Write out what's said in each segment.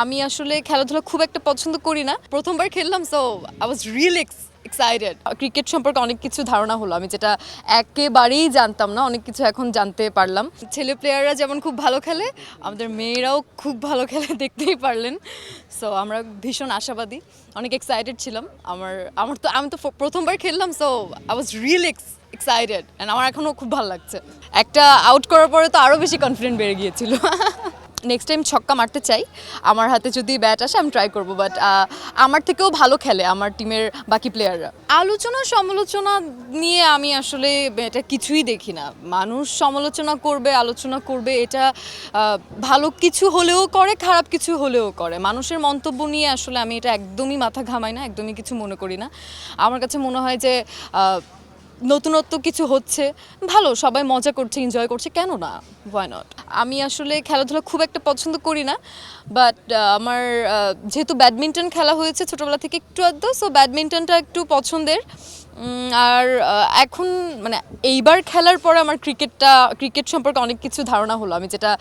আমি আসলে খেলাধুলা খুব একটা পছন্দ করি না। প্রথমবার খেললাম, so I was really excited. Cricket সম্পর্কে অনেক কিছু ধারণা হলো, আমি যেটা একেবারেই জানতাম না, অনেক কিছু এখন জানতে পারলাম। ছেলে প্লেয়াররা যেমন খুব ভালো খেলে, আমাদের মেয়েরাও খুব ভালো খেলে, দেখতেই পারলেন। সো আমরা ভীষণ আশাবাদী, অনেক এক্সাইটেড ছিলাম। আমি তো প্রথমবার খেললাম, so I was really excited and আমার এখনও খুব ভালো লাগছে। একটা আউট করার পরে তো আরও বেশি কনফিডেন্ট বেড়ে গিয়েছিল। নেক্সট টাইম ছক্কা মারতে চাই, আমার হাতে যদি ব্যাট আসে আমি ট্রাই করবো, বাট আমার থেকেও ভালো খেলে আমার টিমের বাকি প্লেয়াররা। আলোচনা সমালোচনা নিয়ে আমি আসলে এটা কিছুই দেখি না। মানুষ সমালোচনা করবে, আলোচনা করবে, এটা ভালো কিছু হলেও করে, খারাপ কিছু হলেও করে। মানুষের মন্তব্য নিয়ে আসলে আমি এটা একদমই মাথা ঘামাই না, একদমই কিছু মনে করি না। আমার কাছে মনে হয় যে নতুনত্ব কিছু হচ্ছে, ভালো, সবাই মজা করছে, এনজয় করছে, কেন না, হোয়াই নট। আমি আসলে খেলাধুলা খুব একটা পছন্দ করি না, বাট আমার যেহেতু ব্যাডমিন্টন খেলা হয়েছে ছোটোবেলা থেকে একটু আধটু, সো ব্যাডমিন্টনটা একটু পছন্দের। আর এখন মানে এইবার খেলার পরে আমার ক্রিকেট সম্পর্কে অনেক কিছু ধারণা হলো, আমি যেটা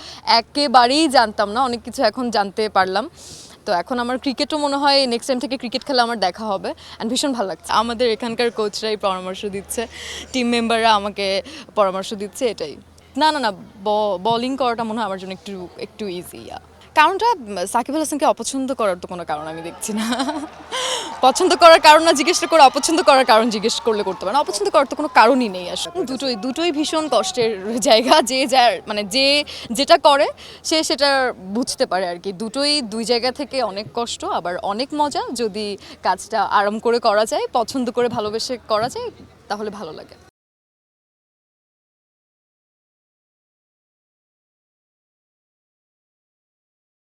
একেবারেই জানতাম না, অনেক কিছু এখন জানতে পারলাম। তো এখন আমার ক্রিকেটও মনে হয় নেক্সট টাইম থেকে ক্রিকেট খেলা আমার দেখা হবে অ্যান্ড ভীষণ ভালো লাগছে। আমাদের এখানকার কোচরাই পরামর্শ দিচ্ছে, টিম মেম্বাররা আমাকে পরামর্শ দিচ্ছে, এটাই। না না না, বোলিং করাটা মনে হয় আমার জন্য একটু একটু ইজি। কারণটা সাকিব আল হাসানকে অপছন্দ করার তো কোনো কারণ আমি দেখছি না। পছন্দ করার কারণ না জিজ্ঞেস করে অপছন্দ করার কারণ জিজ্ঞেস করলে করতে পারে না, অপছন্দ করার তো কোনো কারণই নেই আসলে। দুটোই ভীষণ কষ্টের জায়গা, যে যার মানে যেটা করে সে সেটা বুঝতে পারে আর কি। দুই জায়গা থেকে অনেক কষ্ট, আবার অনেক মজা। যদি কাজটা আরাম করে করা যায়, পছন্দ করে ভালোবেসে করা যায়, তাহলে ভালো লাগে।